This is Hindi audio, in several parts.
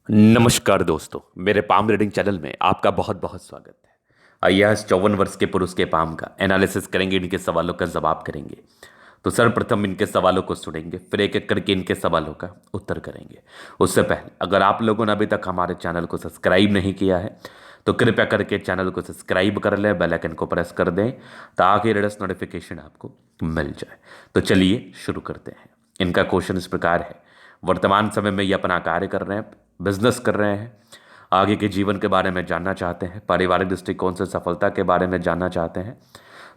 नमस्कार दोस्तों, मेरे पाम रीडिंग चैनल में आपका बहुत बहुत स्वागत है। आइए आज 54 वर्ष के पुरुष के पाम का एनालिसिस करेंगे, इनके सवालों का जवाब करेंगे। तो सर्वप्रथम इनके सवालों को सुनेंगे, फिर एक एक करके इनके सवालों का उत्तर करेंगे। उससे पहले अगर आप लोगों ने अभी तक हमारे चैनल को सब्सक्राइब नहीं किया है तो कृपया करके चैनल को सब्सक्राइब कर लें, बेल आइकन को प्रेस कर दें ताकि लेटेस्ट नोटिफिकेशन आपको मिल जाए। तो चलिए शुरू करते हैं। इनका क्वेश्चन इस प्रकार है। वर्तमान समय में ये अपना कार्य कर रहे हैं, बिजनेस कर रहे हैं, आगे के जीवन के बारे में जानना चाहते हैं, पारिवारिक दृष्टिकोण से सफलता के बारे में जानना चाहते हैं,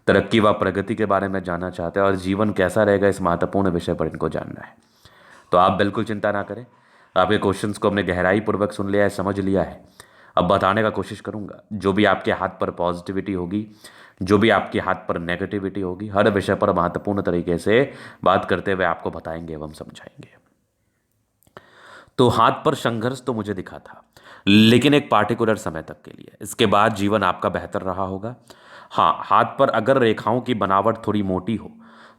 तरक्की व प्रगति के बारे में जानना चाहते हैं और जीवन कैसा रहेगा इस महत्वपूर्ण विषय पर इनको जानना है। तो आप बिल्कुल चिंता ना करें, आपके क्वेश्चंस को हमने गहराई पूर्वक सुन लिया है, समझ लिया है। अब बताने का कोशिश करूंगा, जो भी आपके हाथ पर पॉजिटिविटी होगी, जो भी आपके हाथ पर नेगेटिविटी होगी, हर विषय पर महत्वपूर्ण तरीके से बात करते हुए आपको बताएंगे एवं समझाएंगे। तो हाथ पर संघर्ष तो मुझे दिखा था, लेकिन एक पार्टिकुलर समय तक के लिए। इसके बाद जीवन आपका बेहतर रहा होगा। हाँ, हाथ पर अगर रेखाओं की बनावट थोड़ी मोटी हो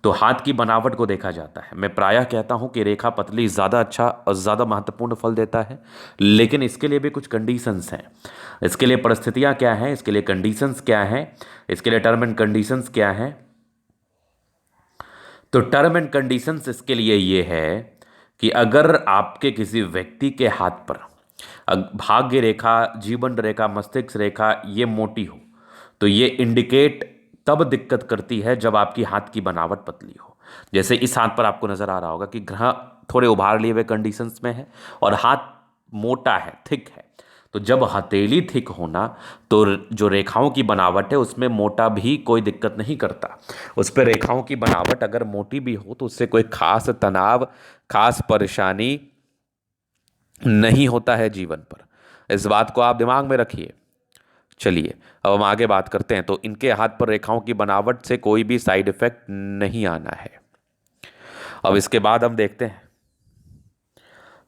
तो हाथ की बनावट को देखा जाता है। मैं प्रायः कहता हूं कि रेखा पतली ज़्यादा अच्छा और ज़्यादा महत्वपूर्ण फल देता है, लेकिन इसके लिए भी कुछ कंडीशंस हैं। इसके लिए परिस्थितियां क्या हैं, इसके लिए कंडीशंस क्या हैं, इसके लिए टर्म एंड कंडीशंस क्या हैं। तो टर्म एंड कंडीशंस इसके लिए ये है कि अगर आपके किसी व्यक्ति के हाथ पर भाग्य रेखा, जीवन रेखा, मस्तिष्क रेखा ये मोटी हो तो ये इंडिकेट तब दिक्कत करती है जब आपकी हाथ की बनावट पतली हो। जैसे इस हाथ पर आपको नजर आ रहा होगा कि ग्रह थोड़े उभार लिए हुए कंडीशंस में है और हाथ मोटा है, थिक है। तो जब हथेली थिक होना तो जो रेखाओं की बनावट है उसमें मोटा भी कोई दिक्कत नहीं करता। उस पर रेखाओं की बनावट अगर मोटी भी हो तो उससे कोई खास तनाव, खास परेशानी नहीं होता है जीवन पर। इस बात को आप दिमाग में रखिए। चलिए अब हम आगे बात करते हैं। तो इनके हाथ पर रेखाओं की बनावट से कोई भी साइड इफेक्ट नहीं आना है। अब इसके बाद हम देखते हैं।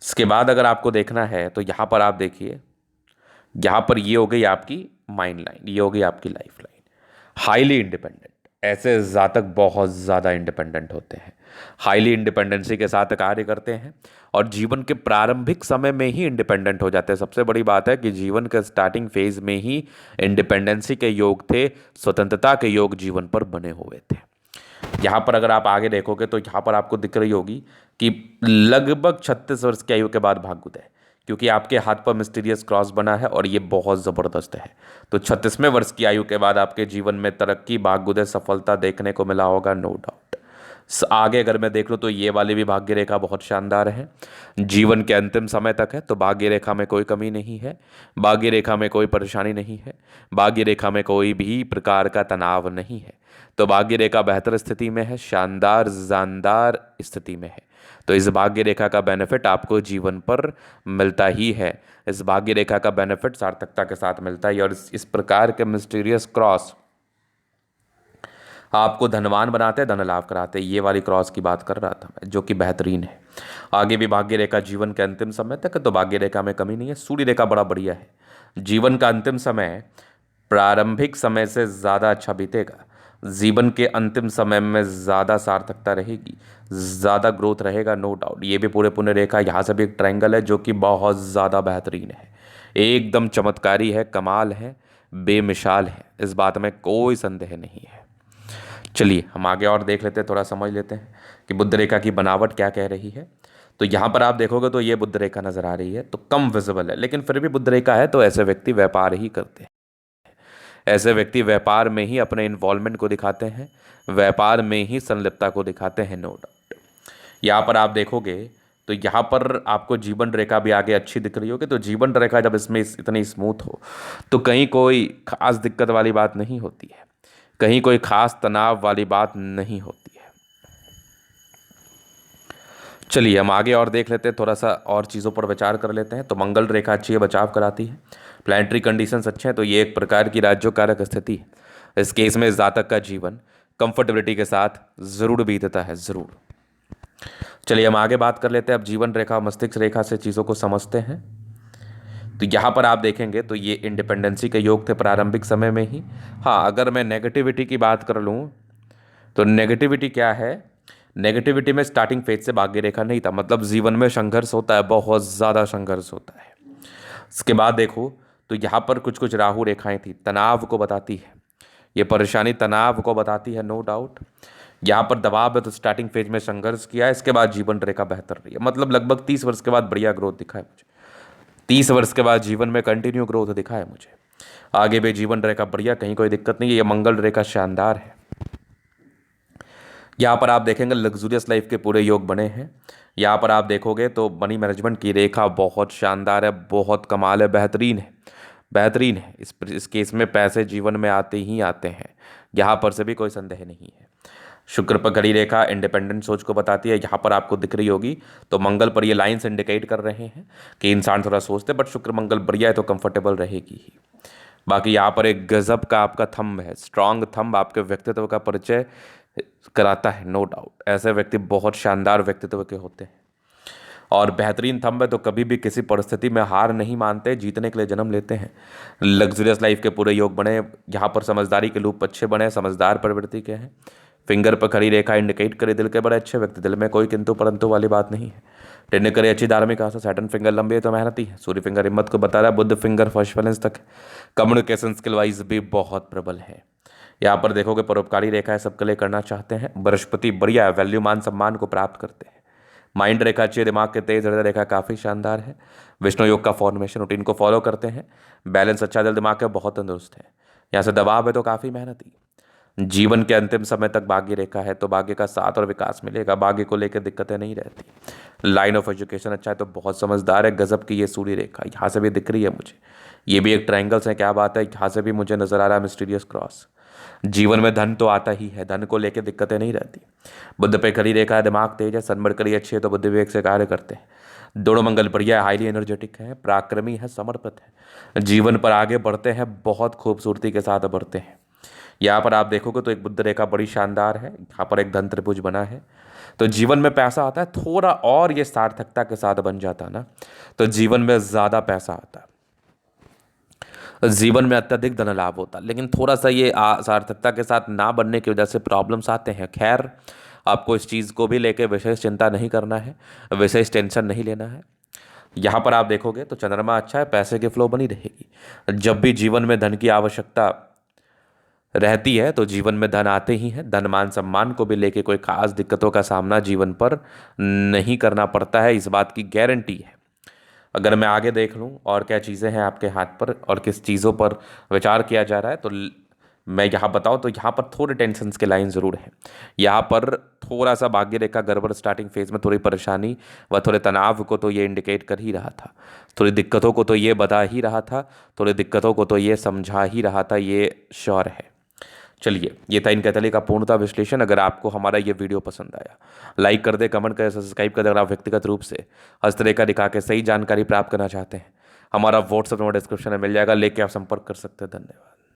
इसके बाद अगर आपको देखना है तो यहां पर आप देखिए, यहां पर ये हो गई आपकी माइंड लाइन, ये हो गई आपकी लाइफ लाइन। हाईली इंडिपेंडेंट, ऐसे जातक बहुत ज़्यादा इंडिपेंडेंट होते हैं, हाईली इंडिपेंडेंसी के साथ कार्य करते हैं और जीवन के प्रारंभिक समय में ही इंडिपेंडेंट हो जाते हैं। सबसे बड़ी बात है कि जीवन के स्टार्टिंग फेज में ही इंडिपेंडेंसी के योग थे, स्वतंत्रता के योग जीवन पर बने हुए थे। यहाँ पर अगर आप आगे देखोगे तो यहाँ पर आपको दिख रही होगी कि लगभग 36 वर्ष की आयु के बाद भाग्योदय, क्योंकि आपके हाथ पर मिस्टीरियस क्रॉस बना है और ये बहुत ज़बरदस्त है। तो 36वें वर्ष की आयु के बाद आपके जीवन में तरक्की, भाग्योदय, सफलता देखने को मिला होगा, नो डाउट। आगे अगर मैं देख लूँ तो ये वाली भी भाग्य रेखा बहुत शानदार है। जीवन के अंतिम समय तक है तो भाग्य रेखा में कोई कमी नहीं है, भाग्य रेखा में कोई परेशानी नहीं है, भाग्य रेखा में कोई भी प्रकार का तनाव नहीं है। तो भाग्य रेखा बेहतर स्थिति में है, शानदार जानदार स्थिति में है। तो इस भाग्य रेखा का बेनिफिट आपको जीवन पर मिलता ही है। इस भाग्य रेखा का बेनिफिट सार्थकता के साथ मिलता है और इस प्रकार के मिस्टीरियस क्रॉस आपको धनवान बनाते हैं, धन लाभ कराते हैं। ये वाली क्रॉस की बात कर रहा था मैं, जो कि बेहतरीन है। आगे भी भाग्य रेखा जीवन के अंतिम समय तक है तो भाग्य रेखा में कमी नहीं है। सूर्य रेखा बड़ा बढ़िया है। जीवन का अंतिम समय प्रारंभिक समय से ज़्यादा अच्छा बीतेगा। जीवन के अंतिम समय में ज़्यादा सार्थकता रहेगी, ज़्यादा ग्रोथ रहेगा, नो डाउट। ये भी पूरे पुण्य रेखा, यहाँ से भी एक ट्रायंगल है जो कि बहुत ज़्यादा बेहतरीन है, एकदम चमत्कारी है, कमाल है, बेमिसाल है। इस बात में कोई संदेह नहीं है। चलिए हम आगे और देख लेते हैं, थोड़ा समझ लेते हैं कि बुद्ध रेखा की बनावट क्या कह रही है। तो यहाँ पर आप देखोगे तो ये बुद्ध रेखा नजर आ रही है, तो कम विजिबल है, लेकिन फिर भी बुद्ध रेखा है तो ऐसे व्यक्ति व्यापार ही करते हैं। ऐसे व्यक्ति व्यापार में ही अपने इन्वॉल्वमेंट को दिखाते हैं, व्यापार में ही संलिप्तता को दिखाते हैं, नो डाउट। यहाँ पर आप देखोगे तो यहाँ पर आपको जीवन रेखा भी आगे अच्छी दिख रही होगी। तो जीवन रेखा जब इसमें इतनी स्मूथ हो तो कहीं कोई खास दिक्कत वाली बात नहीं होती है, कहीं कोई खास तनाव वाली बात नहीं होती है। चलिए हम आगे और देख लेते हैं, थोड़ा सा और चीज़ों पर विचार कर लेते हैं। तो मंगल रेखा अच्छी है, बचाव कराती है, प्लानिटरी कंडीशंस अच्छे हैं, तो ये एक प्रकार की राज्यों कारक स्थिति है। इस केस में जातक का जीवन कंफर्टेबिलिटी के साथ जरूर बीतता है, जरूर। चलिए हम आगे बात कर लेते हैं। अब जीवन रेखा, मस्तिष्क रेखा से चीज़ों को समझते हैं। तो यहाँ पर आप देखेंगे तो ये इंडिपेंडेंसी के योग थे प्रारंभिक समय में ही। हाँ, अगर मैं नेगेटिविटी की बात कर लूँ तो नेगेटिविटी क्या है, नेगेटिविटी में स्टार्टिंग फेज से भाग्य रेखा नहीं था। मतलब जीवन में संघर्ष होता है, बहुत ज़्यादा संघर्ष होता है। इसके बाद देखो तो यहाँ पर कुछ कुछ राहु रेखाएं थी, तनाव को बताती है, ये परेशानी तनाव को बताती है, नो डाउट। यहाँ पर दबाव है तो स्टार्टिंग फेज में संघर्ष किया है, इसके बाद जीवन रेखा बेहतर रही है, मतलब लगभग 30 वर्ष के बाद बढ़िया ग्रोथ दिखा है मुझे। 30 वर्ष के बाद जीवन में कंटिन्यू ग्रोथ दिखा है मुझे। आगे भी जीवन रेखा बढ़िया, कहीं कोई दिक्कत नहीं है। ये मंगल रेखा शानदार है। यहाँ पर आप देखेंगे लग्जूरियस लाइफ के पूरे योग बने हैं। यहाँ पर आप देखोगे तो मनी मैनेजमेंट की रेखा बहुत शानदार है, बहुत कमाल है, बेहतरीन है, बेहतरीन है। इस केस में पैसे जीवन में आते ही आते हैं, यहाँ पर से भी कोई संदेह नहीं है। शुक्र पर घड़ी रेखा इंडिपेंडेंट सोच को बताती है, यहाँ पर आपको दिख रही होगी तो मंगल पर ये लाइन्स इंडिकेट कर रहे हैं कि इंसान थोड़ा सोचते, बट शुक्र मंगल बढ़िया है तो कंफर्टेबल रहेगी ही। बाकी यहाँ पर एक गजब का आपका थंब है, स्ट्रांग थंब आपके व्यक्तित्व का परिचय कराता है, नो डाउट। ऐसे व्यक्ति बहुत शानदार व्यक्तित्व के होते हैं और बेहतरीन थंब है तो कभी भी किसी परिस्थिति में हार नहीं मानते, जीतने के लिए जन्म लेते हैं। लग्जरियस लाइफ के पूरे योग बने, यहाँ पर समझदारी के लूप अच्छे बने, समझदार प्रवृत्ति के हैं। फिंगर पर खड़ी रेखा इंडिकेट करे दिल के बड़े अच्छे व्यक्ति, दिल में कोई किंतु परंतु वाली बात नहीं है। टेन करे अच्छी धार्मिक आशा, सैटर्न फिंगर लंबी है तो मेहनती है। सूर्य फिंगर हिम्मत को बता रहा है, बुध फिंगर फर्स्ट बैलेंस तक है। कम्युनिकेशन स्किल वाइज भी बहुत प्रबल है। यहाँ पर देखोगे परोपकारी रेखा है, सबके लिए करना चाहते हैं। बृहस्पति बढ़िया है, वैल्यू मान सम्मान को प्राप्त करते हैं। माइंड रेखा अच्छी है, दिमाग के तेज, हृदय रेखा काफ़ी शानदार है। विष्णु योग का फॉर्मेशन रूटीन को फॉलो करते हैं। बैलेंस अच्छा, दिल दिमाग का बहुत तंदुरुस्त है। यहाँ से दबाव है तो काफ़ी मेहनती। जीवन के अंतिम समय तक भाग्य रेखा है तो भाग्य का साथ और विकास मिलेगा, भाग्य को लेकर दिक्कतें नहीं रहती। लाइन ऑफ एजुकेशन अच्छा है तो बहुत समझदार है। गजब की ये सूर्य रेखा यहाँ से भी दिख रही है मुझे, ये भी एक ट्रायंगल्स है, क्या बात है। यहाँ से भी मुझे नजर आ रहा है मिस्टीरियस क्रॉस। जीवन में धन तो आता ही है, धन को लेकर दिक्कतें नहीं रहती। बुद्ध पे खड़ी रेखा है, दिमाग तेज है, सनबड़ कड़ी अच्छी है तो बुद्धि विवेक से कार्य करते हैं। दोनों मंगल बढ़िया है, हाईली एनर्जेटिक है, पराक्रमी है, समर्पित है, जीवन पर आगे बढ़ते हैं, बहुत खूबसूरती के साथ बढ़ते हैं। यहाँ पर आप देखोगे तो एक बुद्ध रेखा बड़ी शानदार है, यहाँ पर एक धन त्रिभुज बना है तो जीवन में पैसा आता है थोड़ा, और ये सार्थकता के साथ बन जाता है ना तो जीवन में ज़्यादा पैसा आता है, जीवन में अत्यधिक धन लाभ होता है। लेकिन थोड़ा सा ये सार्थकता के साथ ना बनने की वजह से प्रॉब्लम्स आते हैं। खैर, आपको इस चीज़ को भी लेकर विशेष चिंता नहीं करना है, विशेष टेंशन नहीं लेना है। यहाँ पर आप देखोगे तो चंद्रमा अच्छा है, पैसे की फ्लो बनी रहेगी। जब भी जीवन में धन की आवश्यकता रहती है तो जीवन में धन आते ही हैं। धन मान सम्मान को भी लेके कोई खास दिक्कतों का सामना जीवन पर नहीं करना पड़ता है, इस बात की गारंटी है। अगर मैं आगे देख लूँ और क्या चीज़ें हैं आपके हाथ पर और किस चीज़ों पर विचार किया जा रहा है तो मैं यहाँ बताऊँ तो यहाँ पर थोड़े टेंशन्स के लाइन ज़रूर है। यहाँ पर थोड़ा सा भाग्य रेखा गड़बड़, स्टार्टिंग फेज में थोड़ी परेशानी व थोड़े तनाव को तो ये इंडिकेट कर ही रहा था, थोड़ी दिक्कतों को तो ये बता ही रहा था, थोड़ी दिक्कतों को तो ये समझा ही रहा था, ये श्योर है। चलिए, ये था इन कैथली का पूर्णता विश्लेषण। अगर आपको हमारा ये वीडियो पसंद आया, लाइक कर दे, कमेंट करें, सब्सक्राइब कर दे। अगर आप व्यक्तिगत रूप से हस्तरेखा दिखा के सही जानकारी प्राप्त करना चाहते हैं, हमारा व्हाट्सएप नंबर डिस्क्रिप्शन में मिल जाएगा, लेके आप संपर्क कर सकते हैं। धन्यवाद।